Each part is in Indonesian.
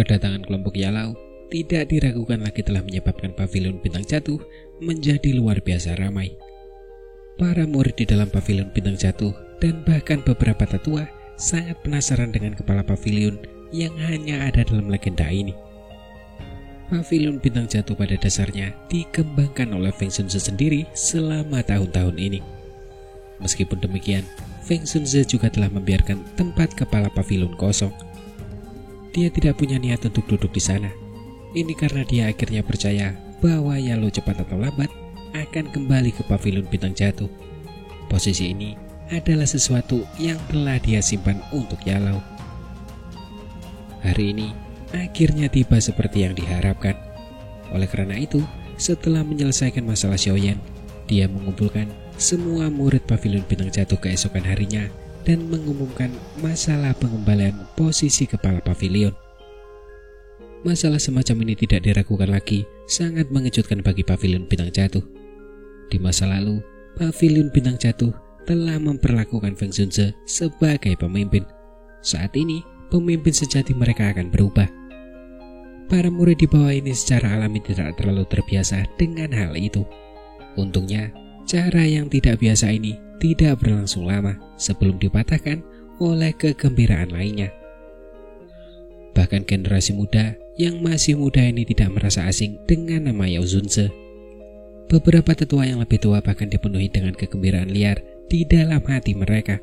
Kedatangan kelompok Yalau tidak diragukan lagi telah menyebabkan pavilion bintang jatuh menjadi luar biasa ramai. Para murid di dalam pavilion bintang jatuh dan bahkan beberapa tetua sangat penasaran dengan kepala pavilion yang hanya ada dalam legenda ini. Pavilion bintang jatuh pada dasarnya dikembangkan oleh Feng Sunze sendiri selama tahun-tahun ini. Meskipun demikian, Feng Sunze juga telah membiarkan tempat kepala pavilion kosong. Dia tidak punya niat untuk duduk di sana. Ini karena dia akhirnya percaya bahwa Yalau cepat atau lambat akan kembali ke pavilion bintang jatuh. Posisi ini adalah sesuatu yang telah dia simpan untuk Yalau. Hari ini akhirnya tiba seperti yang diharapkan. Oleh karena itu, setelah menyelesaikan masalah Xiaoyan, dia mengumpulkan semua murid pavilion bintang jatuh keesokan harinya dan mengumumkan masalah pengembalian posisi kepala pavilion. Masalah semacam ini tidak diragukan lagi, sangat mengejutkan bagi pavilion bintang jatuh. Di masa lalu, pavilion bintang jatuh telah memperlakukan Feng Sunze sebagai pemimpin. Saat ini, pemimpin sejati mereka akan berubah. Para murid di bawah ini secara alami tidak terlalu terbiasa dengan hal itu. Untungnya, cara yang tidak biasa ini tidak berlangsung lama sebelum dipatahkan oleh kegembiraan lainnya. Bahkan generasi muda yang masih muda ini tidak merasa asing dengan nama Yao Zunze. Beberapa tetua yang lebih tua bahkan dipenuhi dengan kegembiraan liar di dalam hati mereka.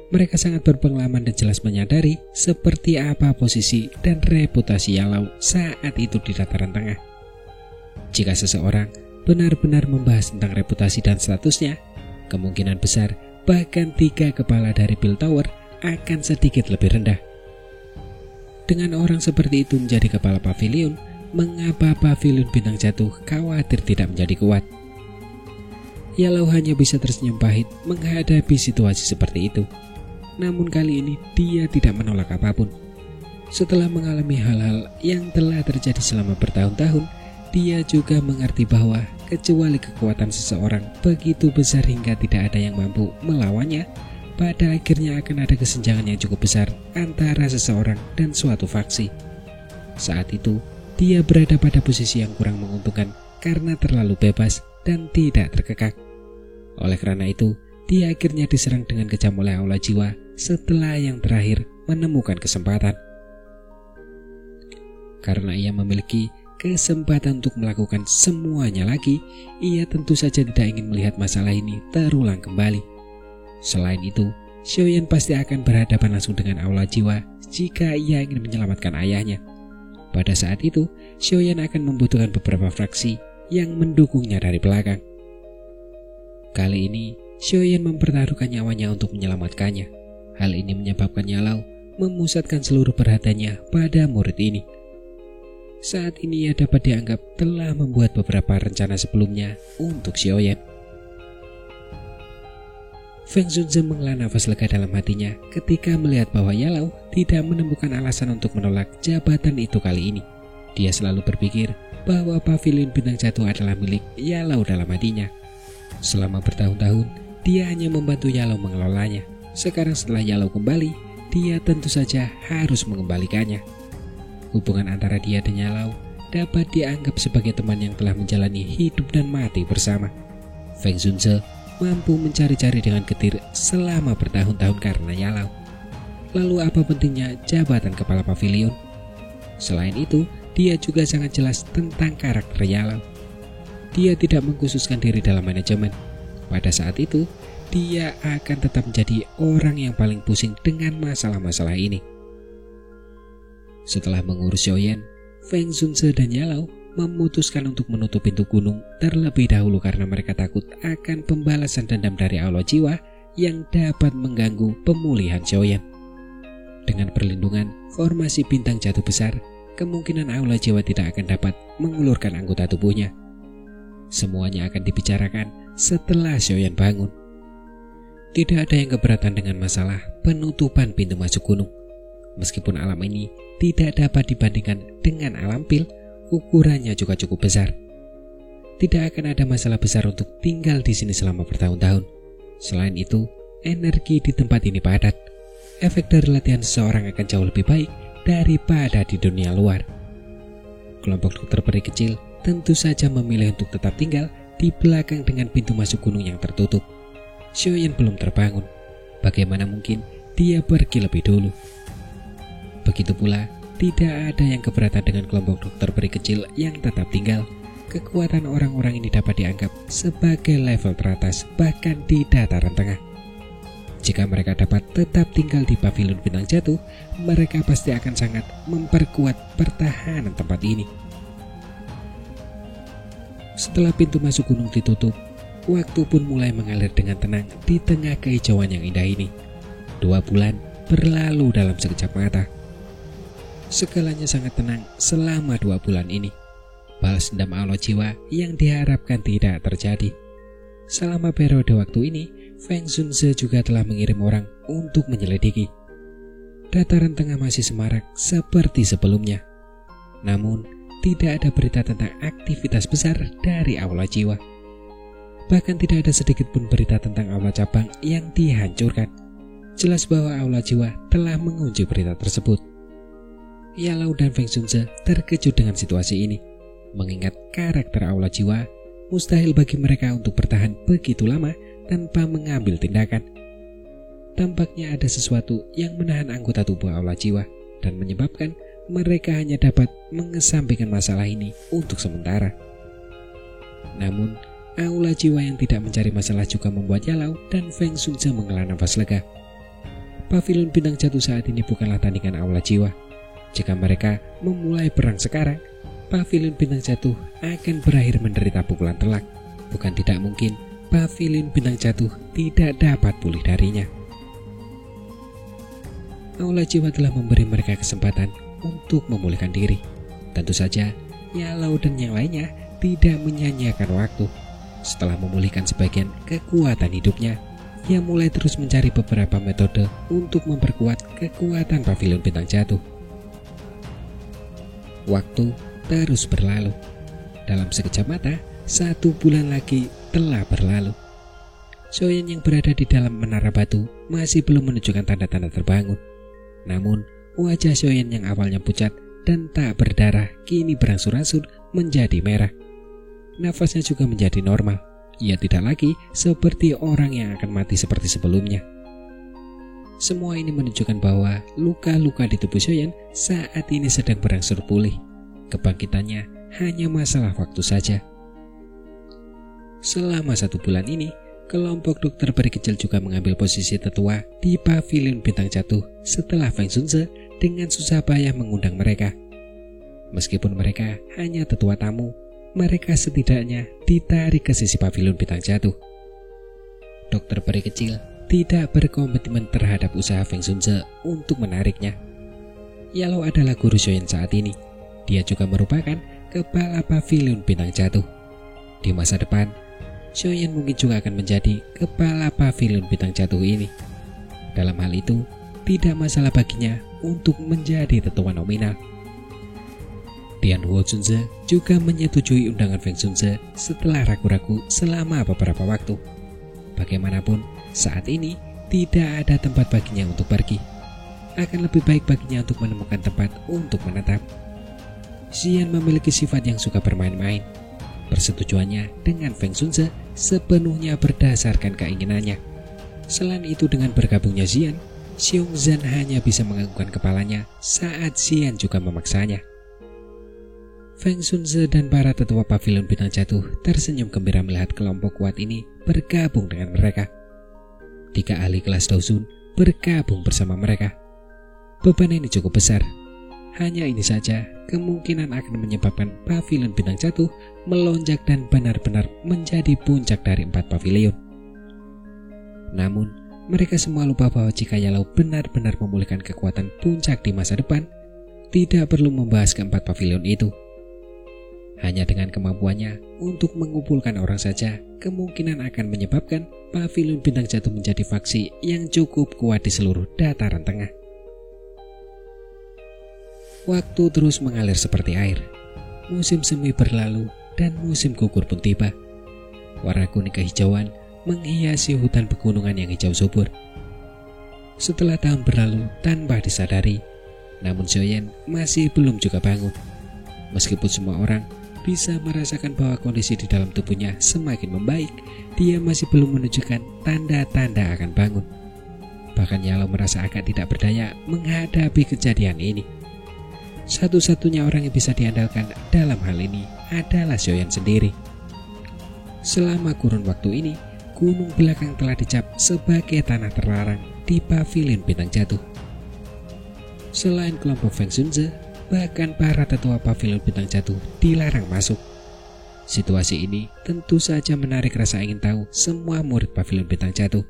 Mereka sangat berpengalaman dan jelas menyadari seperti apa posisi dan reputasi Yalau saat itu di dataran tengah. Jika seseorang benar-benar membahas tentang reputasi dan statusnya, kemungkinan besar bahkan 3 kepala dari Bell Tower akan sedikit lebih rendah. Dengan orang seperti itu menjadi kepala pavilion, mengapa pavilion bintang jatuh khawatir tidak menjadi kuat? Yalau hanya bisa tersenyum pahit menghadapi situasi seperti itu. Namun kali ini dia tidak menolak apapun. Setelah mengalami hal-hal yang telah terjadi selama bertahun-tahun, dia juga mengerti bahwa kecuali kekuatan seseorang begitu besar hingga tidak ada yang mampu melawannya, pada akhirnya akan ada kesenjangan yang cukup besar antara seseorang dan suatu faksi. Saat itu, dia berada pada posisi yang kurang menguntungkan karena terlalu bebas dan tidak terkekang. Oleh karena itu, dia akhirnya diserang dengan kejam oleh aula jiwa setelah yang terakhir menemukan kesempatan. Karena ia memiliki kesempatan untuk melakukan semuanya lagi, ia tentu saja tidak ingin melihat masalah ini terulang kembali. Selain itu, Xiaoyan pasti akan berhadapan langsung dengan aula jiwa jika ia ingin menyelamatkan ayahnya. Pada saat itu, Xiaoyan akan membutuhkan beberapa fraksi yang mendukungnya dari belakang. Kali ini, Xiaoyan mempertaruhkan nyawanya untuk menyelamatkannya. Hal ini menyebabkan Yalau memusatkan seluruh perhatiannya pada murid ini. Saat ini ia dapat dianggap telah membuat beberapa rencana sebelumnya untuk Xiaoyan. Feng Sunze menghela nafas lega dalam hatinya ketika melihat bahwa Yalau tidak menemukan alasan untuk menolak jabatan itu kali ini. Dia selalu berpikir bahwa pavilion bintang jatuh adalah milik Yalau dalam hatinya. Selama bertahun-tahun, dia hanya membantu Yalau mengelolanya. Sekarang setelah Yalau kembali, dia tentu saja harus mengembalikannya. Hubungan antara dia dan Yalau dapat dianggap sebagai teman yang telah menjalani hidup dan mati bersama. Feng Sunze mampu mencari-cari dengan getir selama bertahun-tahun karena Yalau. Lalu apa pentingnya jabatan kepala pavilion? Selain itu, dia juga sangat jelas tentang karakter Yalau. Dia tidak mengkhususkan diri dalam manajemen. Pada saat itu, dia akan tetap menjadi orang yang paling pusing dengan masalah-masalah ini. Setelah mengurus Xiaoyan, Feng Sunze dan Yalau memutuskan untuk menutup pintu gunung terlebih dahulu karena mereka takut akan pembalasan dendam dari aula jiwa yang dapat mengganggu pemulihan Xiaoyan. Dengan perlindungan formasi bintang jatuh besar, kemungkinan aula jiwa tidak akan dapat mengulurkan anggota tubuhnya. Semuanya akan dibicarakan setelah Xiaoyan bangun. Tidak ada yang keberatan dengan masalah penutupan pintu masuk gunung. Meskipun alam ini tidak dapat dibandingkan dengan alam pil, ukurannya juga cukup besar. Tidak akan ada masalah besar untuk tinggal di sini selama bertahun-tahun. Selain itu, energi di tempat ini padat. Efek dari latihan seseorang akan jauh lebih baik daripada di dunia luar. Kelompok dokter peri kecil tentu saja memilih untuk tetap tinggal di belakang dengan pintu masuk gunung yang tertutup. Xiaoyan belum terbangun. Bagaimana mungkin dia pergi lebih dulu? Begitu pula, tidak ada yang keberatan dengan kelompok dokter peri kecil yang tetap tinggal. Kekuatan orang-orang ini dapat dianggap sebagai level teratas, bahkan di dataran tengah. Jika mereka dapat tetap tinggal di pavilion bintang jatuh, mereka pasti akan sangat memperkuat pertahanan tempat ini. Setelah pintu masuk gunung ditutup, waktu pun mulai mengalir dengan tenang di tengah kehijauan yang indah ini. 2 bulan berlalu dalam sekejap mata. Segalanya sangat tenang selama 2 bulan ini. Balas dendam Allah jiwa yang diharapkan tidak terjadi. Selama periode waktu ini, Feng Xunze juga telah mengirim orang untuk menyelidiki. Dataran tengah masih semarak seperti sebelumnya. Namun, tidak ada berita tentang aktivitas besar dari Aula Jiwa. Bahkan tidak ada sedikit pun berita tentang Aula Cabang yang dihancurkan. Jelas bahwa Aula Jiwa telah mengunci berita tersebut. Yalau dan Feng Xunze terkejut dengan situasi ini. Mengingat karakter Aula Jiwa, mustahil bagi mereka untuk bertahan begitu lama tanpa mengambil tindakan. Tampaknya ada sesuatu yang menahan anggota tubuh Aula Jiwa dan menyebabkan mereka hanya dapat mengesampingkan masalah ini untuk sementara. Namun, Aula Jiwa yang tidak mencari masalah juga membuat Yalau dan Feng Xunze menghela nafas lega. Pavilion bintang jatuh saat ini bukanlah tandingan Aula Jiwa. Jika mereka memulai perang sekarang, pavilion bintang jatuh akan berakhir menderita pukulan telak. Bukan tidak mungkin pavilion bintang jatuh tidak dapat pulih darinya. Aula Jiwa telah memberi mereka kesempatan untuk memulihkan diri. Tentu saja, Yalau dan yang lainnya tidak menyanyiakan waktu. Setelah memulihkan sebagian kekuatan hidupnya, ia mulai terus mencari beberapa metode untuk memperkuat kekuatan pavilion bintang jatuh. Waktu terus berlalu. Dalam sekejap mata, 1 bulan lagi telah berlalu. Xiaoyan yang berada di dalam menara batu masih belum menunjukkan tanda-tanda terbangun. Namun, wajah Xiaoyan yang awalnya pucat dan tak berdarah kini berangsur-angsur menjadi merah. Nafasnya juga menjadi normal. Ia tidak lagi seperti orang yang akan mati seperti sebelumnya. Semua ini menunjukkan bahwa luka-luka di tubuh Xiaoyan saat ini sedang berangsur pulih. Kebangkitannya hanya masalah waktu saja. Selama 1 bulan ini, kelompok dokter peri kecil juga mengambil posisi tetua di pavilion bintang jatuh setelah Feng Xunze dengan susah payah mengundang mereka. Meskipun mereka hanya tetua tamu, mereka setidaknya ditarik ke sisi pavilion bintang jatuh. Dokter peri kecil tidak berkomitmen terhadap usaha Feng Xunze untuk menariknya. Yalau adalah guru Xiaoyan saat ini. Dia juga merupakan kepala pavilion bintang jatuh. Di masa depan, Xiaoyan mungkin juga akan menjadi kepala pavilion bintang jatuh ini. Dalam hal itu, tidak masalah baginya untuk menjadi tetua nominal. Dian Huo Xunze juga menyetujui undangan Feng Xunze setelah ragu-ragu selama beberapa waktu. Bagaimanapun, saat ini tidak ada tempat baginya untuk pergi. Akan lebih baik baginya untuk menemukan tempat untuk menetap. Xian memiliki sifat yang suka bermain-main. Persetujuannya dengan Feng Xunze sepenuhnya berdasarkan keinginannya. Selain itu, dengan bergabungnya Xian, Xiongzhan hanya bisa menganggukkan kepalanya saat Xian juga memaksanya. Feng Xunze dan para tetua pavilion bintang jatuh tersenyum gembira melihat kelompok kuat ini bergabung dengan mereka. 3 ahli kelas Daosun bergabung bersama mereka. Beban ini cukup besar. Hanya ini saja kemungkinan akan menyebabkan pavilion bintang jatuh melonjak dan benar-benar menjadi puncak dari 4 pavilion. Namun, mereka semua lupa bahwa jika Yalau benar-benar memulihkan kekuatan puncak di masa depan, tidak perlu membahas keempat pavilion itu. Hanya dengan kemampuannya untuk mengumpulkan orang saja, kemungkinan akan menyebabkan pavilion bintang jatuh menjadi faksi yang cukup kuat di seluruh dataran tengah. Waktu terus mengalir seperti air. Musim semi berlalu dan musim gugur pun tiba. Warna kuning kehijauan menghiasi hutan pegunungan yang hijau subur. Setelah tahun berlalu tanpa disadari, Namun Xiaoyan masih belum juga bangun. Meskipun semua orang bisa merasakan bahwa kondisi di dalam tubuhnya semakin membaik, dia masih belum menunjukkan tanda-tanda akan bangun. Bahkan Yalo merasa agak tidak berdaya menghadapi kejadian ini. Satu-satunya orang yang bisa diandalkan dalam hal ini adalah Xiaoyan sendiri. Selama kurun waktu ini, gunung belakang telah dicap sebagai tanah terlarang di pavilion bintang jatuh. Selain kelompok Feng Xunze, bahkan para tetua pavilion bintang jatuh dilarang masuk. Situasi ini tentu saja menarik rasa ingin tahu semua murid pavilion bintang jatuh.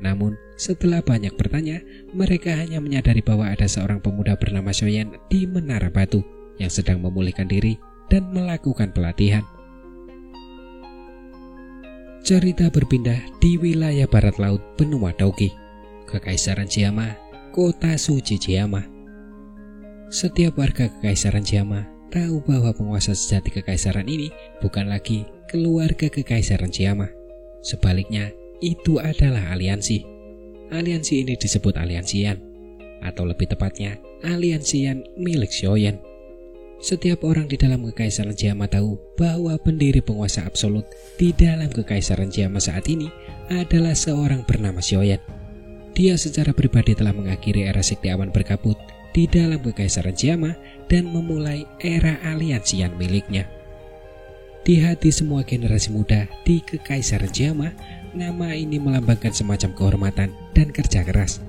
Namun, setelah banyak bertanya, mereka hanya menyadari bahwa ada seorang pemuda bernama Xiaoyan di Menara Batu yang sedang memulihkan diri dan melakukan pelatihan. Cerita berpindah di wilayah barat laut benua Daoqi, Kekaisaran Jiama, kota suci Jiama. Setiap warga Kekaisaran Jiama tahu bahwa penguasa sejati kekaisaran ini bukan lagi keluarga Kekaisaran Jiama. Sebaliknya, itu adalah aliansi. Aliansi ini disebut Aliansi Yan, atau lebih tepatnya Aliansi Yan milik Xiaoyan. Setiap orang di dalam Kekaisaran Jiama tahu bahwa pendiri penguasa absolut di dalam Kekaisaran Jiama saat ini adalah seorang bernama Xiaoyan. Dia secara pribadi telah mengakhiri era sekte awan berkabut di dalam Kekaisaran Jiama dan memulai era Aliansi Yan miliknya. Di hati semua generasi muda di Kekaisaran Jiama, nama ini melambangkan semacam kehormatan dan kerja keras.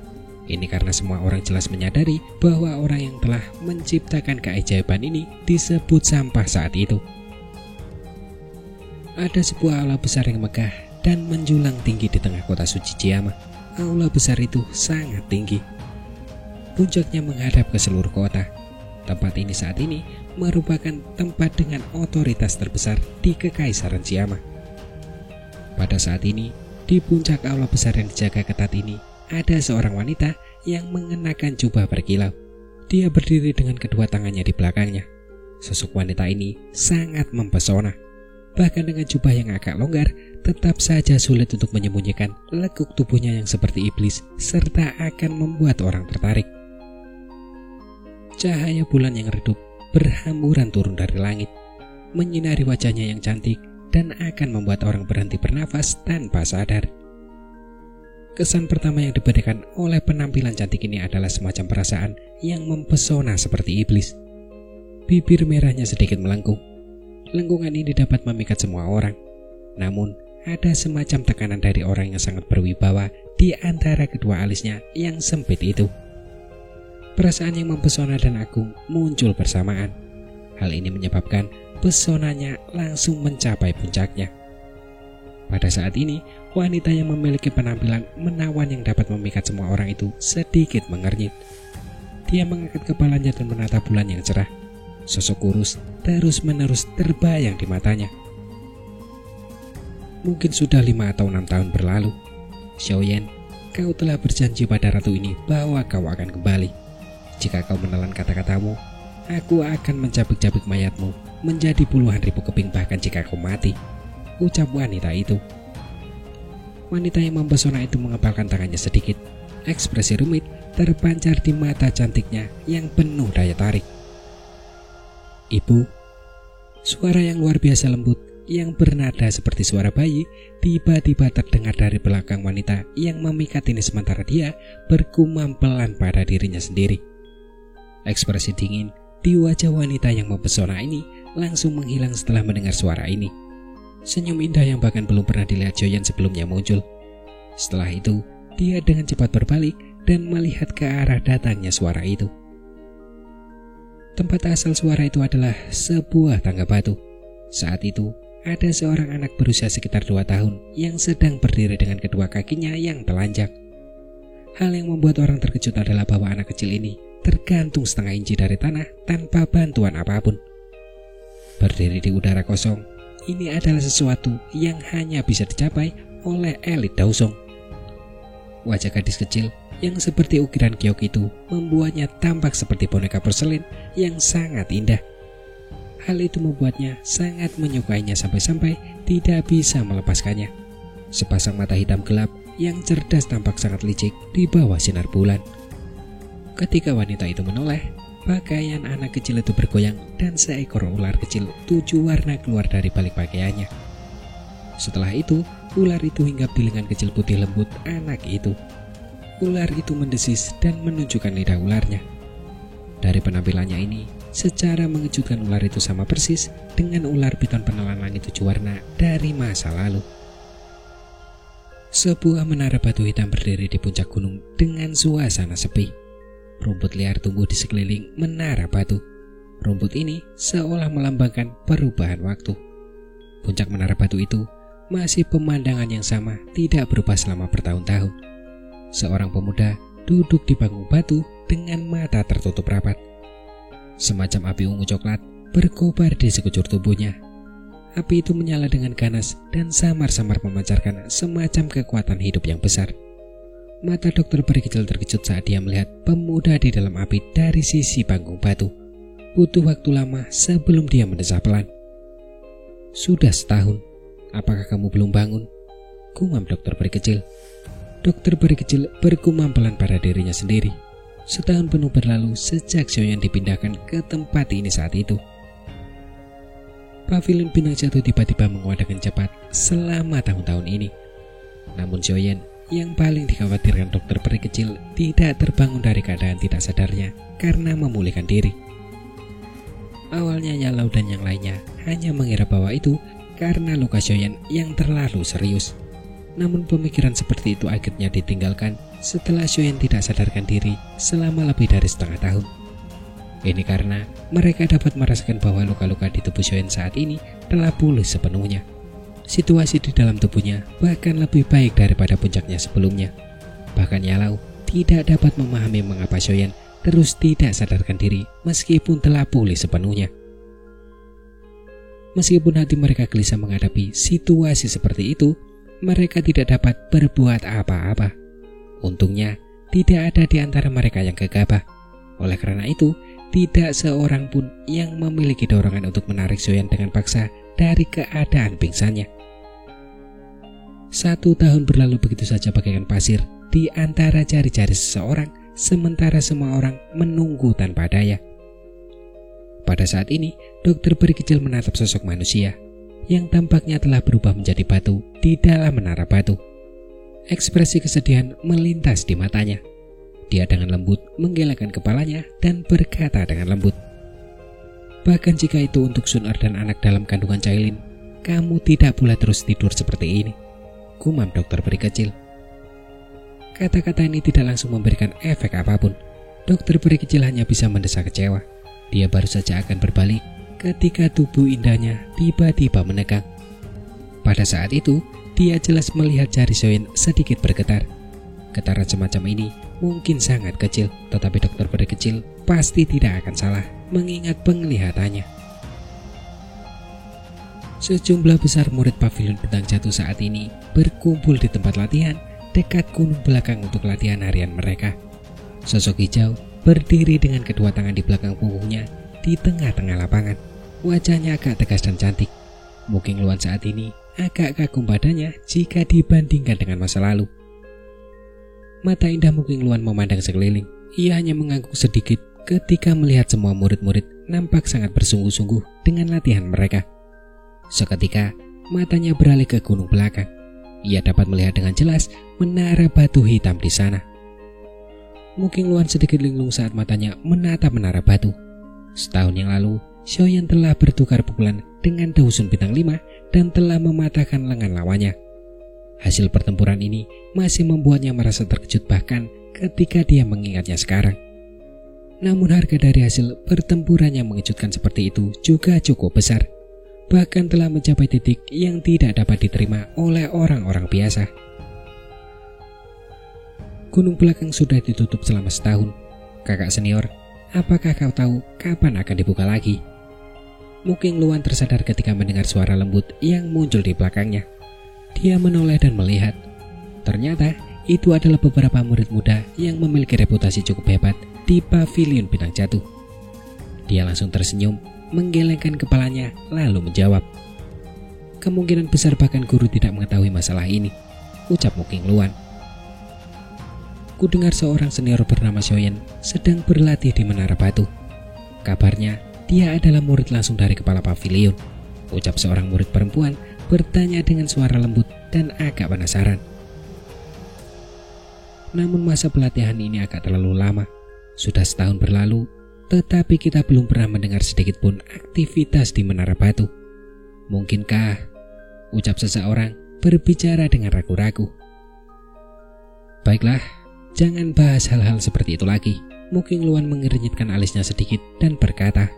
Ini karena semua orang jelas menyadari bahwa orang yang telah menciptakan keajaiban ini disebut sampah saat itu. Ada sebuah aula besar yang megah dan menjulang tinggi di tengah kota suci Jiama. Aula besar itu sangat tinggi. Puncaknya menghadap ke seluruh kota. Tempat ini saat ini merupakan tempat dengan otoritas terbesar di Kekaisaran Jiama. Pada saat ini, di puncak aula besar yang dijaga ketat ini, ada seorang wanita yang mengenakan jubah berkilau. Dia berdiri dengan kedua tangannya di belakangnya. Sosok wanita ini sangat mempesona. Bahkan dengan jubah yang agak longgar, tetap saja sulit untuk menyembunyikan lekuk tubuhnya yang seperti iblis, serta akan membuat orang tertarik. Cahaya bulan yang redup berhamburan turun dari langit, menyinari wajahnya yang cantik, dan akan membuat orang berhenti bernafas tanpa sadar. Kesan pertama yang diberikan oleh penampilan cantik ini adalah semacam perasaan yang mempesona seperti iblis. Bibir merahnya sedikit melengkung. Lengkungan ini dapat memikat semua orang. Namun, ada semacam tekanan dari orang yang sangat berwibawa di antara kedua alisnya yang sempit itu. Perasaan yang mempesona dan agung muncul bersamaan. Hal ini menyebabkan pesonanya langsung mencapai puncaknya. Pada saat ini, wanita yang memiliki penampilan menawan yang dapat memikat semua orang itu sedikit mengernyit. Dia mengangkat kepalanya dan menatap bulan yang cerah. Sosok kurus terus-menerus terbayang di matanya. Mungkin sudah 5 atau 6 tahun berlalu. Xiaoyan, kau telah berjanji pada ratu ini bahwa kau akan kembali. Jika kau menelan kata-katamu, aku akan mencabik-cabik mayatmu menjadi puluhan ribu keping bahkan jika kau mati, ucap wanita itu. Wanita yang mempesona itu mengepalkan tangannya sedikit. Ekspresi rumit terpancar di mata cantiknya yang penuh daya tarik. Ibu, suara yang luar biasa lembut yang bernada seperti suara bayi tiba-tiba terdengar dari belakang wanita yang memikat ini sementara dia bergumam pelan pada dirinya sendiri. Ekspresi dingin di wajah wanita yang mempesona ini langsung menghilang setelah mendengar suara ini. Senyum indah yang bahkan belum pernah dilihat Xiaoyan sebelumnya muncul. Setelah itu, dia dengan cepat berbalik dan melihat ke arah datangnya suara itu. Tempat asal suara itu adalah sebuah tangga batu. Saat itu, ada seorang anak berusia sekitar 2 tahun yang sedang berdiri dengan kedua kakinya yang telanjang. Hal yang membuat orang terkejut adalah bahwa anak kecil ini tergantung setengah inci dari tanah tanpa bantuan apapun. Berdiri di udara kosong, ini adalah sesuatu yang hanya bisa dicapai oleh elit Daosong. Wajah gadis kecil yang seperti ukiran giok itu membuatnya tampak seperti boneka porselin yang sangat indah. Hal itu membuatnya sangat menyukainya sampai-sampai tidak bisa melepaskannya. Sepasang mata hitam gelap yang cerdas tampak sangat licik di bawah sinar bulan. Ketika wanita itu menoleh, pakaian anak kecil itu bergoyang dan seekor ular kecil 7 warna keluar dari balik pakaiannya. Setelah itu, ular itu hinggap di lengan kecil putih lembut anak itu. Ular itu mendesis dan menunjukkan lidah ularnya. Dari penampilannya ini, secara mengejutkan ular itu sama persis dengan ular piton penelan langit 7 warna dari masa lalu. Sebuah menara batu hitam berdiri di puncak gunung dengan suasana sepi. Rumput liar tumbuh di sekeliling menara batu. Rumput ini seolah melambangkan perubahan waktu. Puncak menara batu itu masih pemandangan yang sama, tidak berubah selama bertahun-tahun. Seorang pemuda duduk di panggung batu dengan mata tertutup rapat. Semacam api ungu coklat berkobar di sekujur tubuhnya. Api itu menyala dengan ganas dan samar-samar memancarkan semacam kekuatan hidup yang besar. Mata dokter peri kecil terkejut saat dia melihat pemuda di dalam api dari sisi panggung batu. Butuh waktu lama sebelum dia mendesah pelan. "Sudah setahun, apakah kamu belum bangun?" gumam dokter peri kecil. Dokter peri kecil bergumam pelan pada dirinya sendiri. Setahun penuh berlalu sejak Xiaoyan dipindahkan ke tempat ini saat itu. Pavilion Bintang Jatuh tiba-tiba menguat dengan cepat selama tahun-tahun ini. Namun Xiaoyan yang paling dikhawatirkan dokter peri kecil tidak terbangun dari keadaan tidak sadarnya karena memulihkan diri. Awalnya Yalau dan yang lainnya hanya mengira bahwa itu karena luka Xiaoyan yang terlalu serius. Namun pemikiran seperti itu akhirnya ditinggalkan setelah Xiaoyan tidak sadarkan diri selama lebih dari setengah tahun. Ini karena mereka dapat merasakan bahwa luka-luka di tubuh Xiaoyan saat ini telah pulih sepenuhnya. Situasi di dalam tubuhnya bahkan lebih baik daripada puncaknya sebelumnya. Bahkan Yalau tidak dapat memahami mengapa Xiaoyan terus tidak sadarkan diri meskipun telah pulih sepenuhnya. Meskipun hati mereka gelisah menghadapi situasi seperti itu, mereka tidak dapat berbuat apa-apa. Untungnya tidak ada di antara mereka yang gegabah. Oleh karena itu, tidak seorang pun yang memiliki dorongan untuk menarik Xiaoyan dengan paksa dari keadaan pingsannya. 1 tahun berlalu begitu saja bagaikan pasir di antara jari-jari seseorang, sementara semua orang menunggu tanpa daya. Pada saat ini, dokter peri kecil menatap sosok manusia yang tampaknya telah berubah menjadi batu di dalam menara batu. Ekspresi kesedihan melintas di matanya. Dia dengan lembut menggelengkan kepalanya dan berkata dengan lembut, "Bahkan jika itu untuk Sun Er dan anak dalam kandungan Cailin, kamu tidak boleh terus tidur seperti ini," gumam dokter peri kecil. Kata-kata ini tidak langsung memberikan efek apapun. Dokter peri kecil hanya bisa mendesah kecewa. Dia baru saja akan berbalik ketika tubuh indahnya tiba-tiba menegang. Pada saat itu, dia jelas melihat jari Xiaoyan sedikit bergetar. Getaran semacam ini mungkin sangat kecil, tetapi dokter peri kecil pasti tidak akan salah mengingat penglihatannya. Sejumlah besar murid Pavilion Bintang Jatuh saat ini berkumpul di tempat latihan dekat gunung belakang untuk latihan harian mereka. Sosok hijau berdiri dengan kedua tangan di belakang punggungnya di tengah-tengah lapangan. Wajahnya agak tegas dan cantik. Muking Luan saat ini agak kagum padanya jika dibandingkan dengan masa lalu. Mata indah Muking Luan memandang sekeliling. Ia hanya mengangguk sedikit ketika melihat semua murid-murid nampak sangat bersungguh-sungguh dengan latihan mereka. Seketika matanya beralih ke gunung belakang. Ia dapat melihat dengan jelas menara batu hitam di sana. Muking Luan sedikit linglung saat matanya menatap menara batu. Setahun yang lalu, Xiaoyan telah bertukar pukulan dengan Dausun Bintang 5 dan telah mematahkan lengan lawannya. Hasil pertempuran ini masih membuatnya merasa terkejut bahkan ketika dia mengingatnya sekarang. Namun harga dari hasil pertempuran yang mengejutkan seperti itu juga cukup besar. Bahkan telah mencapai titik yang tidak dapat diterima oleh orang-orang biasa. Gunung belakang sudah ditutup selama setahun. Kakak senior, apakah kau tahu kapan akan dibuka lagi? Muking Luan tersadar ketika mendengar suara lembut yang muncul di belakangnya. Dia menoleh dan melihat. Ternyata itu adalah beberapa murid muda yang memiliki reputasi cukup hebat di Pavilion Bintang Jatuh. Dia langsung tersenyum, menggelengkan kepalanya lalu menjawab, "Kemungkinan besar bahkan guru tidak mengetahui masalah ini," ucap Muking Luan. Kudengar seorang senior bernama Xiaoyan sedang berlatih di Menara Batu. Kabarnya, dia adalah murid langsung dari kepala pavilion. Ucap seorang murid perempuan bertanya dengan suara lembut dan agak penasaran. Namun masa pelatihan ini agak terlalu lama. Sudah setahun berlalu, tetapi kita belum pernah mendengar sedikit pun aktivitas di Menara Batu. Mungkinkah? Ucap seseorang berbicara dengan ragu-ragu. Baiklah, jangan bahas hal-hal seperti itu lagi. Muking Luan mengernyitkan alisnya sedikit dan berkata.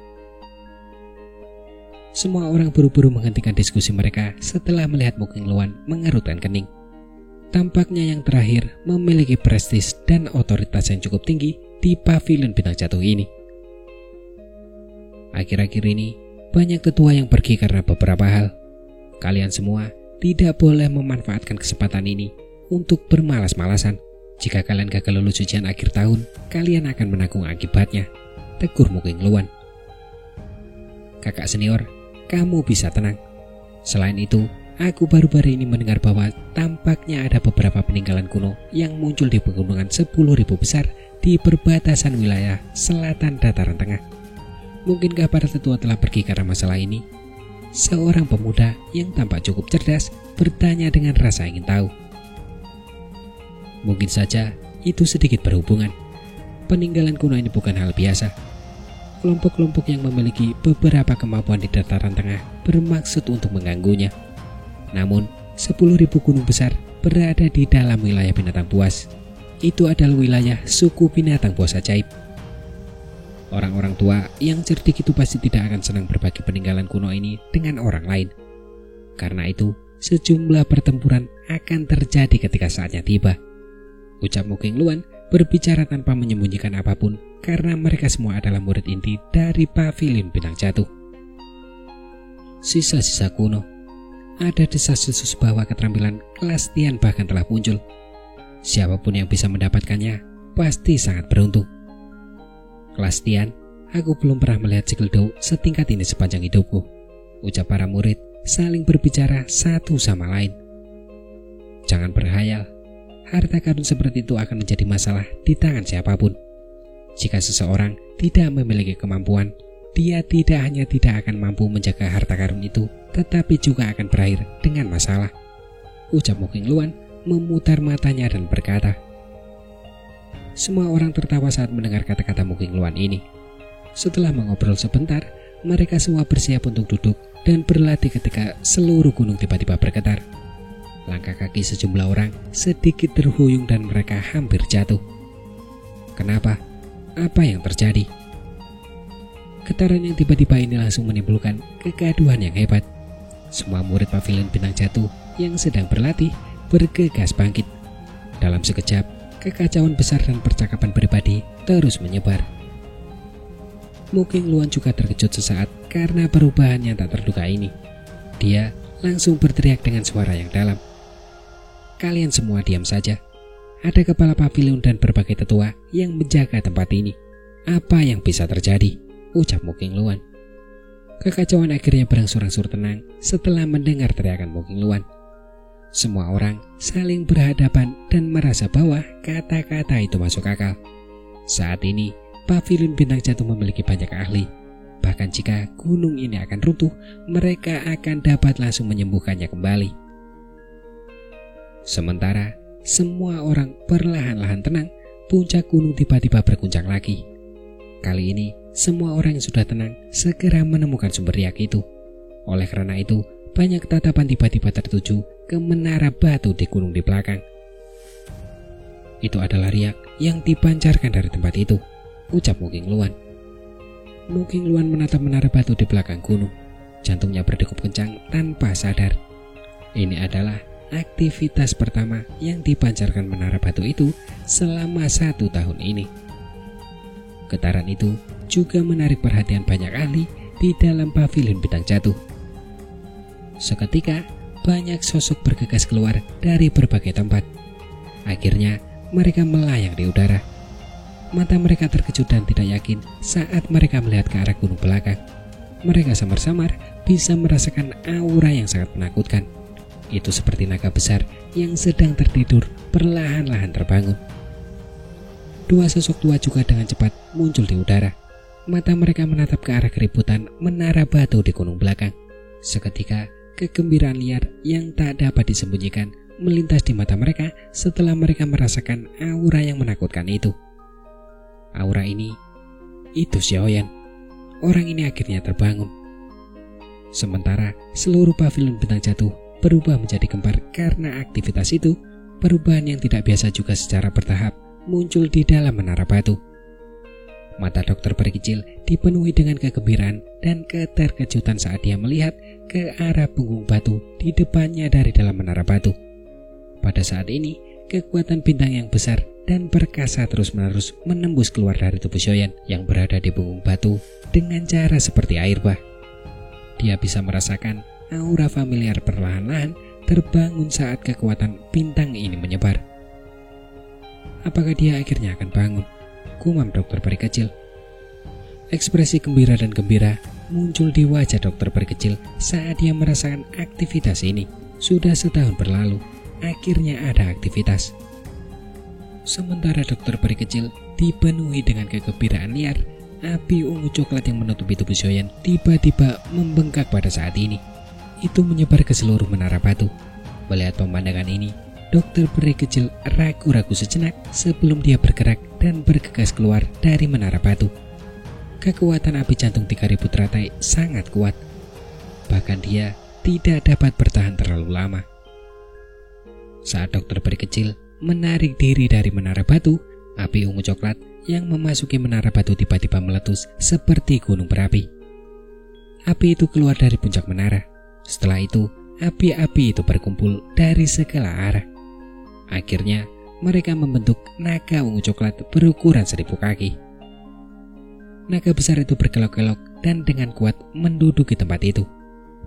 Semua orang buru-buru menghentikan diskusi mereka setelah melihat Muking Luan mengerutkan kening. Tampaknya yang terakhir memiliki prestis dan otoritas yang cukup tinggi di pavilion bintang jatuh ini. Akhir-akhir ini, banyak tetua yang pergi karena beberapa hal. Kalian semua tidak boleh memanfaatkan kesempatan ini untuk bermalas-malasan. Jika kalian gagal lulus ujian akhir tahun, kalian akan menanggung akibatnya, tegur Muking Luan. Kakak senior, kamu bisa tenang. Selain itu, aku baru-baru ini mendengar bahwa tampaknya ada beberapa peninggalan kuno yang muncul di pegunungan 10.000 besar di perbatasan wilayah selatan dataran tengah. Mungkinkah para tetua telah pergi karena masalah ini? Seorang pemuda yang tampak cukup cerdas bertanya dengan rasa ingin tahu. Mungkin saja itu sedikit berhubungan. Peninggalan kuno ini bukan hal biasa. Kelompok-kelompok yang memiliki beberapa kemampuan di dataran tengah bermaksud untuk mengganggunya. Namun, 10.000 gunung besar berada di dalam wilayah binatang buas. Itu adalah wilayah suku binatang buas ajaib. Orang-orang tua yang cerdik itu pasti tidak akan senang berbagi peninggalan kuno ini dengan orang lain. Karena itu, sejumlah pertempuran akan terjadi ketika saatnya tiba. Ucap Muking Luan berbicara tanpa menyembunyikan apapun karena mereka semua adalah murid inti dari pavilion bintang jatuh. Sisa-sisa kuno. Ada desas-desus bahwa keterampilan kelas Tian bahkan telah muncul. Siapapun yang bisa mendapatkannya pasti sangat beruntung. Kelas Tian, aku belum pernah melihat Cigeldou setingkat ini sepanjang hidupku. Ucap para murid saling berbicara satu sama lain. Jangan berhayal, harta karun seperti itu akan menjadi masalah di tangan siapapun. Jika seseorang tidak memiliki kemampuan, dia tidak hanya tidak akan mampu menjaga harta karun itu, tetapi juga akan berakhir dengan masalah. Ucap Muking Luan memutar matanya dan berkata. Semua orang tertawa saat mendengar kata-kata Muking Luan ini. Setelah mengobrol sebentar, mereka semua bersiap untuk duduk dan berlatih ketika seluruh gunung tiba-tiba bergetar. Langkah kaki sejumlah orang sedikit terhuyung dan mereka hampir jatuh. Kenapa? Apa yang terjadi? Getaran yang tiba-tiba ini langsung menimbulkan kegaduhan yang hebat. Semua murid pavilion bintang jatuh yang sedang berlatih bergegas bangkit. Dalam sekejap, kekacauan besar dan percakapan pribadi terus menyebar. Muking Luan juga terkejut sesaat karena perubahan yang tak terduga ini. Dia langsung berteriak dengan suara yang dalam. Kalian semua diam saja. Ada kepala pavilion dan berbagai tetua yang menjaga tempat ini. Apa yang bisa terjadi? Ucap Muking Luan. Kekacauan akhirnya berangsur-angsur tenang setelah mendengar teriakan Muking Luan. Semua orang saling berhadapan dan merasa bahwa kata-kata itu masuk akal. Saat ini, pavilion bintang jatuh memiliki banyak ahli. Bahkan jika gunung ini akan runtuh, mereka akan dapat langsung menyembuhkannya kembali. Sementara, semua orang perlahan-lahan tenang, puncak gunung tiba-tiba berguncang lagi. Kali ini, semua orang yang sudah tenang segera menemukan sumber riak itu. Oleh karena itu, banyak tatapan tiba-tiba tertuju ke menara batu di gunung di belakang. Itu adalah riak yang dipancarkan dari tempat itu, ucap Muking Luan. Muking Luan menatap menara batu di belakang gunung. Jantungnya berdegup kencang tanpa sadar. Ini adalah aktivitas pertama yang dipancarkan menara batu itu selama 1 tahun ini. Getaran itu juga menarik perhatian banyak ahli di dalam pavilion bintang jatuh. Seketika, banyak sosok bergegas keluar dari berbagai tempat. Akhirnya, mereka melayang di udara. Mata mereka terkejut dan tidak yakin saat mereka melihat ke arah gunung belakang. Mereka samar-samar bisa merasakan aura yang sangat menakutkan. Itu seperti naga besar yang sedang tertidur perlahan-lahan terbangun. dua sosok tua juga dengan cepat muncul di udara. Mata mereka menatap ke arah keributan menara batu di gunung belakang. Seketika, kegembiraan liar yang tak dapat disembunyikan melintas di mata mereka setelah mereka merasakan aura yang menakutkan itu. Aura ini, itu Xiaoyan. Orang ini akhirnya terbangun. Sementara seluruh pavilion bintang jatuh berubah menjadi kembar karena aktivitas itu. Perubahan yang tidak biasa juga secara bertahap muncul di dalam menara batu. Mata dokter peri kecil dipenuhi dengan kegembiraan dan keterkejutan saat dia melihat ke arah punggung batu di depannya dari dalam menara batu. Pada saat ini, kekuatan bintang yang besar dan perkasa terus-menerus menembus keluar dari tubuh Xiaoyan yang berada di punggung batu dengan cara seperti air bah. Dia bisa merasakan aura familiar perlahan-lahan terbangun saat kekuatan bintang ini menyebar. Apakah dia akhirnya akan bangun? Gumam dokter peri kecil. Ekspresi gembira dan gembira muncul di wajah dokter peri kecil saat dia merasakan aktivitas ini. Sudah setahun berlalu, akhirnya ada aktivitas. Sementara dokter peri kecil dipenuhi dengan kegembiraan liar, api ungu coklat yang menutupi tubuh Xiaoyan tiba-tiba membengkak pada saat ini. Itu menyebar ke seluruh menara batu. Melihat pemandangan ini, dokter peri kecil ragu-ragu sejenak sebelum dia bergerak dan bergegas keluar dari menara batu. Kekuatan api jantung 3000 teratai sangat kuat. Bahkan dia tidak dapat bertahan terlalu lama. Saat dokter peri kecil menarik diri dari menara batu, api ungu coklat yang memasuki menara batu tiba-tiba meletus seperti gunung berapi. Api itu keluar dari puncak menara. Setelah itu, api-api itu berkumpul dari segala arah. Akhirnya, mereka membentuk naga ungu coklat berukuran 1000 kaki. Naga besar itu berkelok-kelok dan dengan kuat menduduki tempat itu.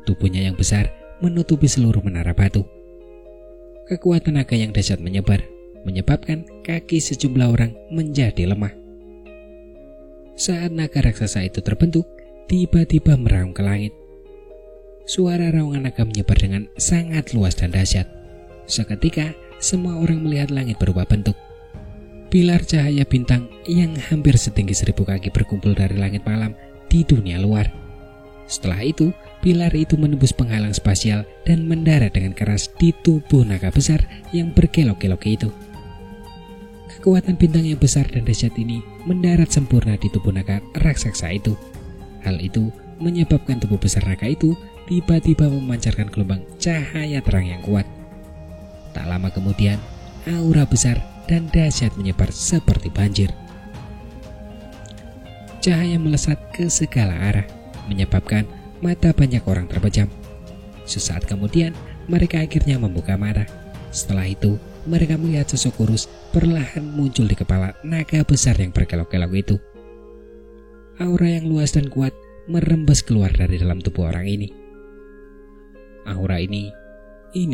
Tubuhnya yang besar menutupi seluruh menara batu. Kekuatan naga yang dahsyat menyebar, menyebabkan kaki sejumlah orang menjadi lemah. Saat naga raksasa itu terbentuk, tiba-tiba meraung ke langit. Suara raungan naga menyebar dengan sangat luas dan dahsyat. Seketika, semua orang melihat langit berubah bentuk. Pilar cahaya bintang yang hampir setinggi 1000 kaki berkumpul dari langit malam di dunia luar. Setelah itu, pilar itu menembus penghalang spasial dan mendarat dengan keras di tubuh naga besar yang berkelok-kelok itu. Kekuatan bintang yang besar dan dahsyat ini mendarat sempurna di tubuh naga raksasa itu. Hal itu menyebabkan tubuh besar naga itu tiba-tiba memancarkan gelombang cahaya terang yang kuat. Tak lama kemudian, aura besar dan dahsyat menyebar seperti banjir. Cahaya melesat ke segala arah, menyebabkan mata banyak orang terpejam. Sesaat kemudian, mereka akhirnya membuka mata. Setelah itu, mereka melihat sosok kurus perlahan muncul di kepala naga besar yang berkelok-kelok itu. Aura yang luas dan kuat merembes keluar dari dalam tubuh orang ini. Aura ini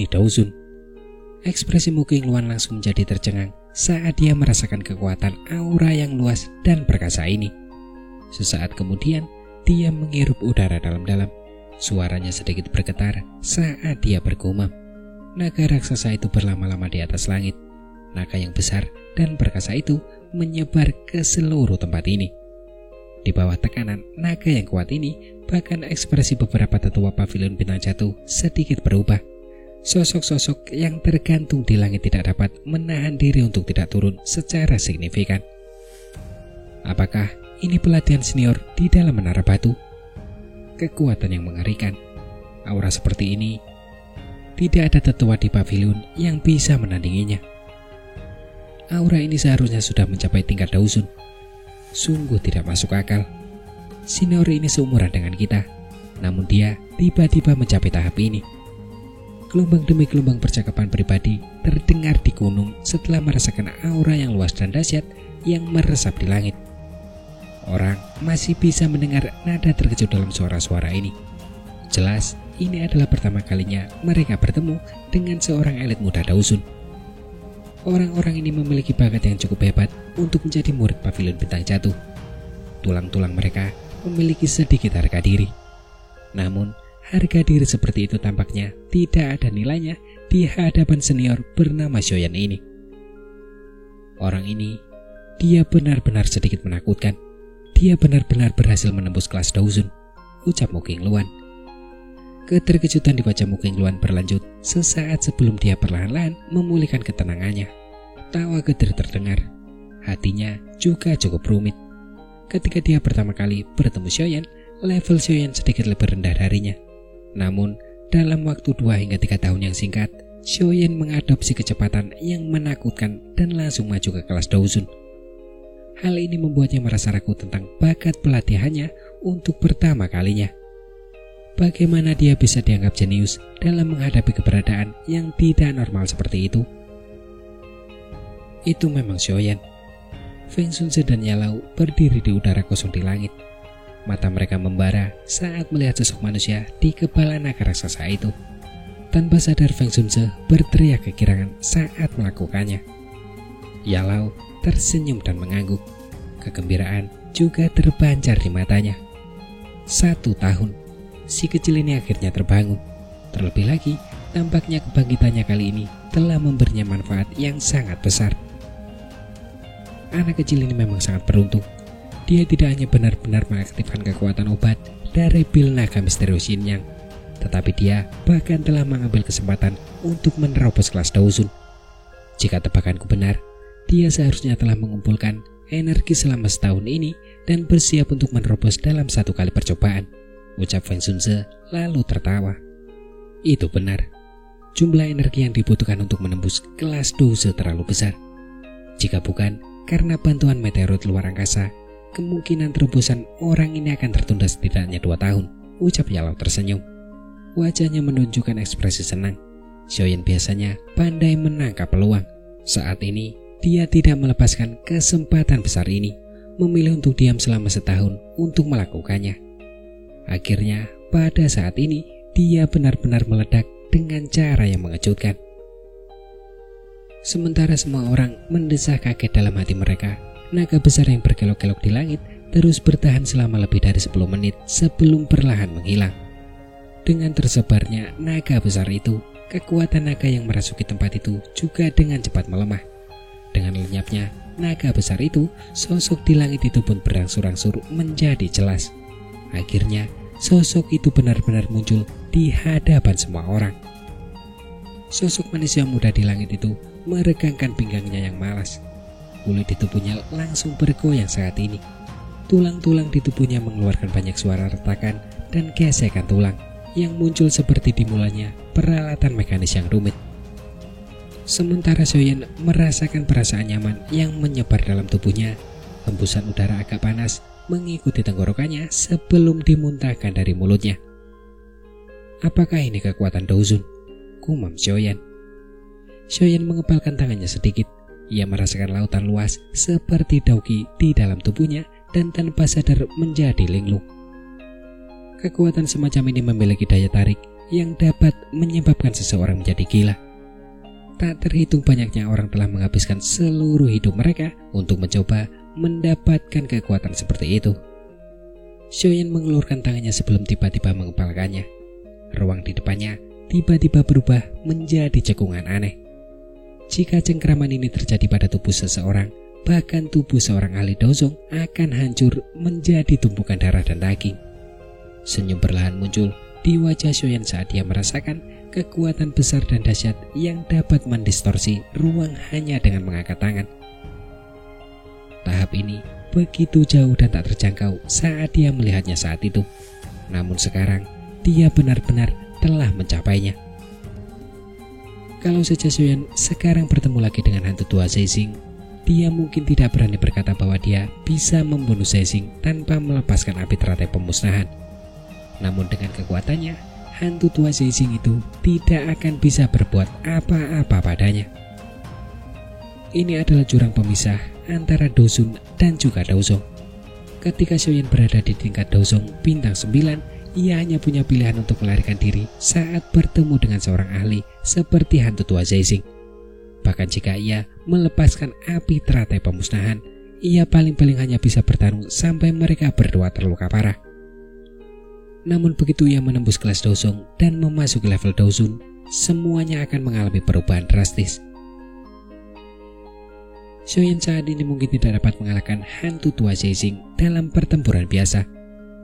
Daozun. Ekspresi muka Ying Luan langsung menjadi tercengang saat dia merasakan kekuatan aura yang luas dan perkasa ini. Sesaat kemudian, dia menghirup udara dalam-dalam. Suaranya sedikit bergetar saat dia bergumam. Naga raksasa itu berlama-lama di atas langit. Naga yang besar dan perkasa itu menyebar ke seluruh tempat ini. Di bawah tekanan naga yang kuat ini, bahkan ekspresi beberapa tetua pavilion bintang jatuh sedikit berubah. Sosok-sosok yang tergantung di langit tidak dapat menahan diri untuk tidak turun secara signifikan. Apakah ini pelatihan senior di dalam menara batu? Kekuatan yang mengerikan. Aura seperti ini, tidak ada tetua di pavilion yang bisa menandinginya. Aura ini seharusnya sudah mencapai tingkat Daozun. Sungguh tidak masuk akal. Senior ini seumuran dengan kita, namun dia tiba-tiba mencapai tahap ini. Gelombang demi gelombang percakapan pribadi terdengar di gunung setelah merasakan aura yang luas dan dahsyat yang meresap di langit. Orang masih bisa mendengar nada terkejut dalam suara-suara ini. Jelas, ini adalah pertama kalinya mereka bertemu dengan seorang elit muda Daozun. Orang-orang ini memiliki bakat yang cukup hebat untuk menjadi murid pavilion bintang jatuh. Tulang-tulang mereka memiliki sedikit harga diri. Namun, harga diri seperti itu tampaknya tidak ada nilainya di hadapan senior bernama Xiaoyan ini. Orang ini dia benar-benar sedikit menakutkan. Dia benar-benar berhasil menembus kelas Dawson, ucap Mu Qingluan. Keterkejutan di wajah Mu Qingluan berlanjut sesaat sebelum dia perlahan-lahan memulihkan ketenangannya. Tawa Gedir terdengar. Hatinya juga cukup rumit. Ketika dia pertama kali bertemu Xiaoyan, level Xiaoyan sedikit lebih rendah darinya. Namun, dalam waktu 2 hingga 3 tahun yang singkat, Xiaoyan mengadopsi kecepatan yang menakutkan dan langsung maju ke kelas Dawson. Hal ini membuatnya merasa ragu tentang bakat pelatihannya untuk pertama kalinya. Bagaimana dia bisa dianggap jenius dalam menghadapi keberadaan yang tidak normal seperti itu? Itu memang Xiaoyan. Feng Sunze dan Yalau berdiri di udara kosong di langit. Mata mereka membara saat melihat sosok manusia di kepala naga raksasa itu. Tanpa sadar Feng Sunze berteriak kegirangan saat melakukannya. Yalau tersenyum dan mengangguk. Kegembiraan juga terpancar di matanya. 1 tahun, si kecil ini akhirnya terbangun. Terlebih lagi, tampaknya kebangkitannya kali ini telah memberinya manfaat yang sangat besar. Anak kecil ini memang sangat beruntung. Dia tidak hanya benar-benar mengaktifkan kekuatan obat dari pil naga misterius Yin Yang, tetapi dia bahkan telah mengambil kesempatan untuk menerobos kelas Dawson. Jika tebakanku benar, dia seharusnya telah mengumpulkan energi selama setahun ini dan bersiap untuk menerobos dalam 1 kali percobaan, ucap Feng Sunze lalu tertawa. Itu benar. Jumlah energi yang dibutuhkan untuk menembus kelas Dawson terlalu besar. Jika bukan karena bantuan meteorit luar angkasa, kemungkinan terobosan orang ini akan tertunda setidaknya 2 tahun, ucap Yalau tersenyum. Wajahnya menunjukkan ekspresi senang. Xiaoyan biasanya pandai menangkap peluang. Saat ini, dia tidak melepaskan kesempatan besar ini, memilih untuk diam selama setahun untuk melakukannya. Akhirnya, pada saat ini, dia benar-benar meledak dengan cara yang mengejutkan. Sementara semua orang mendesah kaget dalam hati mereka, naga besar yang berkelok-kelok di langit terus bertahan selama lebih dari 10 menit sebelum perlahan menghilang. Dengan tersebarnya naga besar itu, kekuatan naga yang merasuki tempat itu juga dengan cepat melemah. Dengan lenyapnya naga besar itu, sosok di langit itu pun berangsur-angsur menjadi jelas. Akhirnya, sosok itu benar-benar muncul di hadapan semua orang. Sosok manusia muda di langit itu meregangkan pinggangnya yang malas. Kulit di tubuhnya langsung bergoyang saat ini. Tulang-tulang di tubuhnya mengeluarkan banyak suara retakan dan gesekan tulang yang muncul seperti dimulainya peralatan mekanis yang rumit. Sementara Xiaoyan merasakan perasaan nyaman yang menyebar dalam tubuhnya. Hembusan udara agak panas mengikuti tenggorokannya sebelum dimuntahkan dari mulutnya. Apakah ini kekuatan Dawson? Gumam Xiaoyan. Xiaoyan mengepalkan tangannya sedikit. Ia merasakan lautan luas seperti dauki di dalam tubuhnya dan tanpa sadar menjadi linglung. Kekuatan semacam ini memiliki daya tarik yang dapat menyebabkan seseorang menjadi gila. Tak terhitung banyaknya orang telah menghabiskan seluruh hidup mereka untuk mencoba mendapatkan kekuatan seperti itu. Xiaoyan mengelurkan tangannya sebelum tiba-tiba mengepalkannya. Ruang di depannya tiba-tiba berubah menjadi cekungan aneh. Jika cengkraman ini terjadi pada tubuh seseorang, bahkan tubuh seorang ahli Dawson akan hancur menjadi tumpukan darah dan daging. Senyum perlahan muncul di wajah Xiaoyan saat dia merasakan kekuatan besar dan dahsyat yang dapat mendistorsi ruang hanya dengan mengangkat tangan. Tahap ini begitu jauh dan tak terjangkau saat dia melihatnya saat itu. Namun sekarang, dia benar-benar telah mencapainya. Kalau saja Xiaoyan sekarang bertemu lagi dengan hantu tua Zexing, dia mungkin tidak berani berkata bahwa dia bisa membunuh Zexing tanpa melepaskan api teratai pemusnahan. Namun dengan kekuatannya, hantu tua Zexing itu tidak akan bisa berbuat apa-apa padanya. Ini adalah jurang pemisah antara Dawson dan juga Dawson. Ketika Xiaoyan berada di tingkat Dawson bintang 9, ia hanya punya pilihan untuk melarikan diri saat bertemu dengan seorang ahli seperti hantu tua Zexing. Bahkan jika ia melepaskan api teratai pemusnahan, ia paling-paling hanya bisa bertarung sampai mereka berdua terluka parah. Namun begitu ia menembus kelas Dawson dan memasuki level Dawson, semuanya akan mengalami perubahan drastis. Xiaoyan saat ini mungkin tidak dapat mengalahkan hantu tua Zexing dalam pertempuran biasa.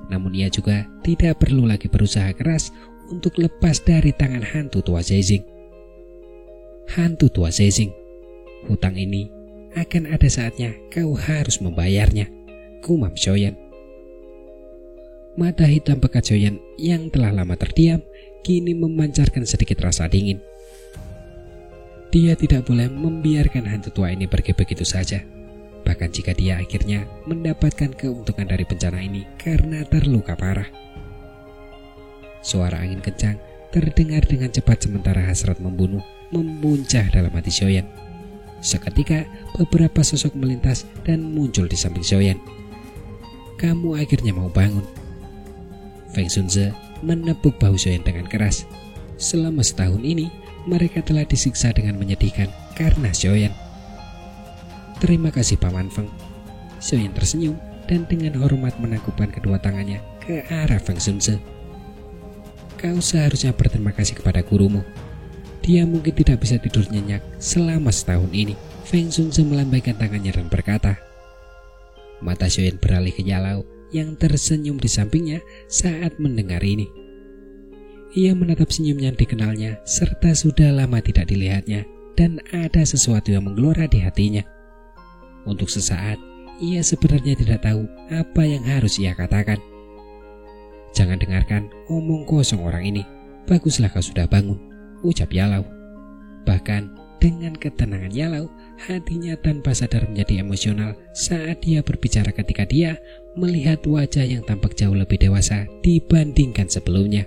Namun ia juga tidak perlu lagi berusaha keras untuk lepas dari tangan hantu tua Zexing. Hantu tua Zexing, hutang ini akan ada saatnya kau harus membayarnya, gumam Xiaoyan. Mata hitam pekat Xiaoyan yang telah lama terdiam kini memancarkan sedikit rasa dingin. Dia tidak boleh membiarkan hantu tua ini pergi begitu saja. Bahkan jika dia akhirnya mendapatkan keuntungan dari bencana ini karena terluka parah. Suara angin kencang terdengar dengan cepat sementara hasrat membunuh memuncah dalam hati Xiaoyan. Seketika beberapa sosok melintas dan muncul di samping Xiaoyan. Kamu akhirnya mau bangun. Feng Shunze menepuk bahu Xiaoyan dengan keras. Selama setahun ini mereka telah disiksa dengan menyedihkan karena Xiaoyan. Terima kasih Paman Feng. Xiaoyan tersenyum dan dengan hormat menangkupkan kedua tangannya ke arah Feng Shunze. Kau seharusnya berterima kasih kepada gurumu. Dia mungkin tidak bisa tidur nyenyak selama setahun ini. Feng Shunze melambaikan tangannya dan berkata. Mata Xiaoyan beralih ke Yalau yang tersenyum di sampingnya saat mendengar ini. Ia menatap senyum yang dikenalnya serta sudah lama tidak dilihatnya dan ada sesuatu yang menggelora di hatinya. Untuk sesaat, ia sebenarnya tidak tahu apa yang harus ia katakan. Jangan dengarkan omong kosong orang ini. Baguslah kau sudah bangun, ucap Yalau. Bahkan dengan ketenangan Yalau, hatinya tanpa sadar menjadi emosional saat dia berbicara ketika dia melihat wajah yang tampak jauh lebih dewasa dibandingkan sebelumnya.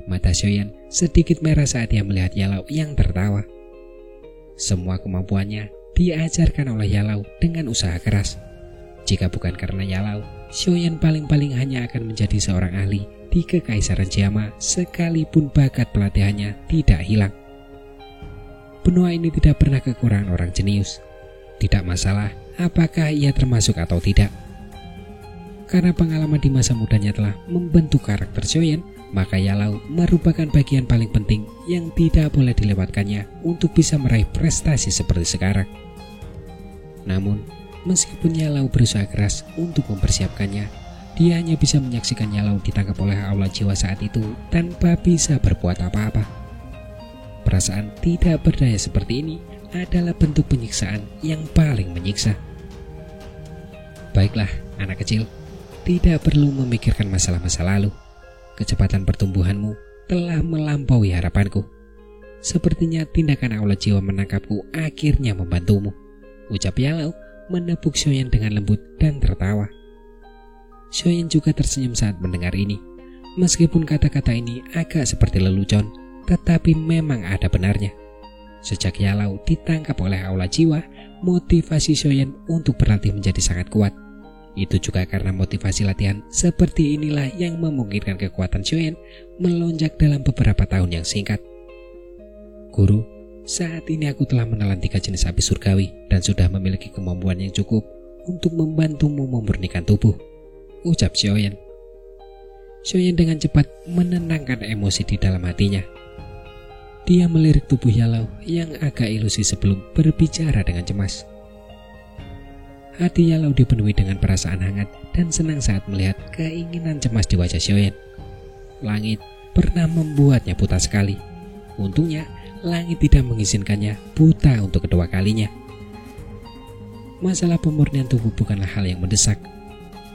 Mata Xiaoyan sedikit merah saat dia melihat Yalau yang tertawa. Semua kemampuannya diajarkan oleh Yalau dengan usaha keras. Jika bukan karena Yalau, Xiaoyan paling-paling hanya akan menjadi seorang ahli di Kekaisaran Jiama sekalipun bakat pelatihannya tidak hilang. Benua ini tidak pernah kekurangan orang jenius. Tidak masalah apakah ia termasuk atau tidak. Karena pengalaman di masa mudanya telah membentuk karakter Xiaoyan, maka Yalau merupakan bagian paling penting yang tidak boleh dilewatkannya untuk bisa meraih prestasi seperti sekarang. Namun, meskipun Yalau berusaha keras untuk mempersiapkannya, dia hanya bisa menyaksikan Yalau ditangkap oleh aula jiwa saat itu tanpa bisa berbuat apa-apa. Perasaan tidak berdaya seperti ini adalah bentuk penyiksaan yang paling menyiksa. Baiklah, anak kecil, tidak perlu memikirkan masalah-masa lalu. Kecepatan pertumbuhanmu telah melampaui harapanku. Sepertinya tindakan aula jiwa menangkapku akhirnya membantumu, ucap Yalau menepuk Xiaoyan dengan lembut dan tertawa. Xiaoyan juga tersenyum saat mendengar ini. Meskipun kata-kata ini agak seperti lelucon, tetapi memang ada benarnya. Sejak Yalau ditangkap oleh aula jiwa, motivasi Xiaoyan untuk berlatih menjadi sangat kuat. Itu juga karena motivasi latihan seperti inilah yang memungkinkan kekuatan Xiaoyan melonjak dalam beberapa tahun yang singkat. Guru, saat ini aku telah menelan 3 jenis api surgawi dan sudah memiliki kemampuan yang cukup untuk membantumu memurnikan tubuh, ucap Xiaoyan. Xiaoyan dengan cepat menenangkan emosi di dalam hatinya. Dia melirik tubuh Yalau yang agak ilusi sebelum berbicara dengan cemas. Hati Yalau dipenuhi dengan perasaan hangat dan senang saat melihat keinginan cemas di wajah Xiaoyan. Langit pernah membuatnya buta sekali. Untungnya, langit tidak mengizinkannya buta untuk kedua kalinya. Masalah pemurnian tubuh bukanlah hal yang mendesak.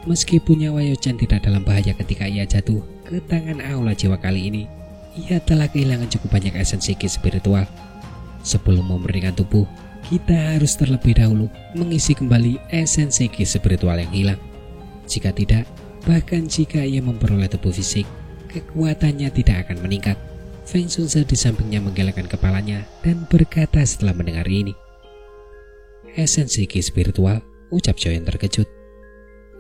Meskipun nyawa Youchen tidak dalam bahaya ketika ia jatuh ke tangan aula jiwa kali ini, ia telah kehilangan cukup banyak esensi ki spiritual. Sebelum memurnikan tubuh, kita harus terlebih dahulu mengisi kembali esensi ki spiritual yang hilang. Jika tidak, bahkan jika ia memperoleh tubuh fisik, kekuatannya tidak akan meningkat. Feng Shunze di sampingnya menggelengkan kepalanya dan berkata setelah mendengar ini. Esensi ki spiritual, ucap Xiaoyan terkejut.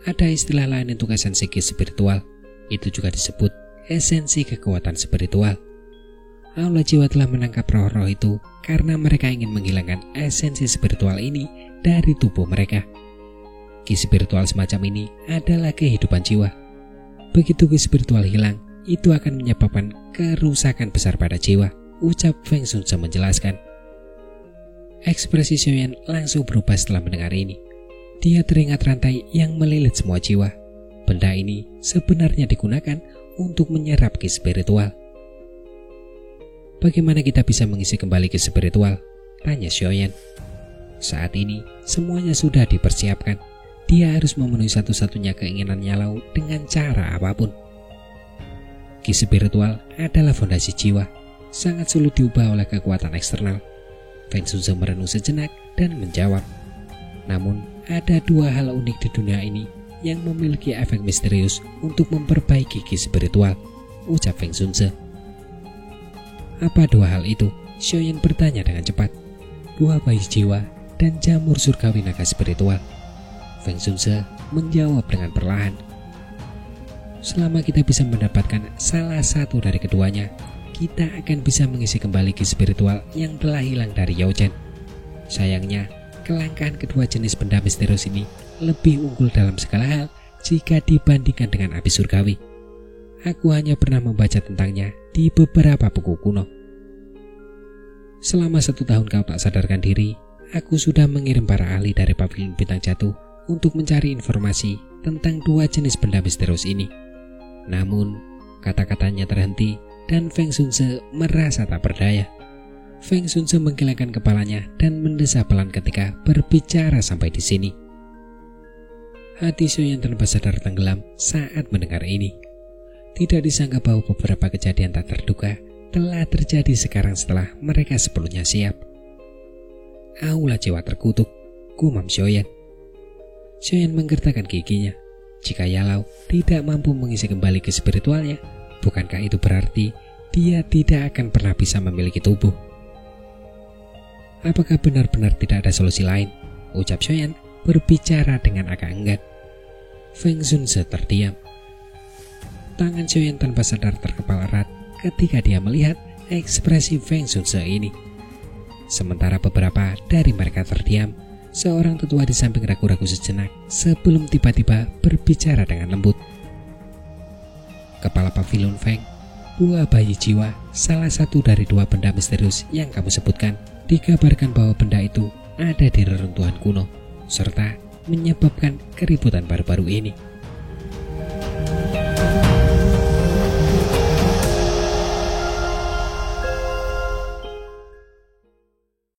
Ada istilah lain untuk esensi ki spiritual, itu juga disebut esensi kekuatan spiritual. Aula jiwa telah menangkap roh-roh itu karena mereka ingin menghilangkan esensi spiritual ini dari tubuh mereka. Ki spiritual semacam ini adalah kehidupan jiwa. Begitu ki spiritual hilang, itu akan menyebabkan kerusakan besar pada jiwa, ucap Feng Shunze menjelaskan. Ekspresi Xiaoyan langsung berubah setelah mendengar ini. Dia teringat rantai yang melilit semua jiwa. Benda ini sebenarnya digunakan untuk menyerap ki spiritual. Bagaimana kita bisa mengisi kembali ki spiritual? Tanya Xiaoyan. Saat ini semuanya sudah dipersiapkan. Dia harus memenuhi satu-satunya keinginan Nyalau dengan cara apapun. Ki spiritual adalah fondasi jiwa, sangat sulit diubah oleh kekuatan eksternal. Feng Zunze merenung sejenak dan menjawab, namun ada dua hal unik di dunia ini yang memiliki efek misterius untuk memperbaiki ki spiritual, ucap Feng Zunze. Apa dua hal itu? Xiaoyan bertanya dengan cepat. Buah bayi jiwa dan jamur surgawi naga spiritual. Feng Zunze menjawab dengan perlahan. Selama kita bisa mendapatkan salah satu dari keduanya, kita akan bisa mengisi kembali ki spiritual yang telah hilang dari Yaochen. Sayangnya, kelangkaan kedua jenis benda misterius ini lebih unggul dalam segala hal jika dibandingkan dengan api surgawi. Aku hanya pernah membaca tentangnya di beberapa buku kuno. Selama 1 tahun kau tak sadarkan diri, aku sudah mengirim para ahli dari Pavilion Bintang Jatuh untuk mencari informasi tentang dua jenis benda misterius ini. Namun, kata-katanya terhenti dan Feng Zunze merasa tak berdaya. Feng Zunze menggelengkan kepalanya dan mendesah pelan ketika berbicara sampai di sini. Hati Xiaoyan tanpa sadar tenggelam saat mendengar ini. Tidak disangka bahwa beberapa kejadian tak terduga telah terjadi sekarang setelah mereka sebelumnya siap. Aula jiwa terkutuk, gumam Xiaoyan. Xiaoyan menggertakkan giginya. Jika Yalau tidak mampu mengisi kembali ke spiritualnya, bukankah itu berarti dia tidak akan pernah bisa memiliki tubuh? Apakah benar-benar tidak ada solusi lain? Ucap Xiaoyan berbicara dengan agak enggan. Feng Zunze terdiam. Tangan Xiaoyan tanpa sadar terkepal erat ketika dia melihat ekspresi Feng Zunze ini. Sementara beberapa dari mereka terdiam, seorang tetua di samping ragu-ragu sejenak sebelum tiba-tiba berbicara dengan lembut. Kepala Pavilion Feng, buah bayi jiwa, salah satu dari dua benda misterius yang kamu sebutkan, dikabarkan bahwa benda itu ada di reruntuhan kuno, serta menyebabkan keributan baru-baru ini.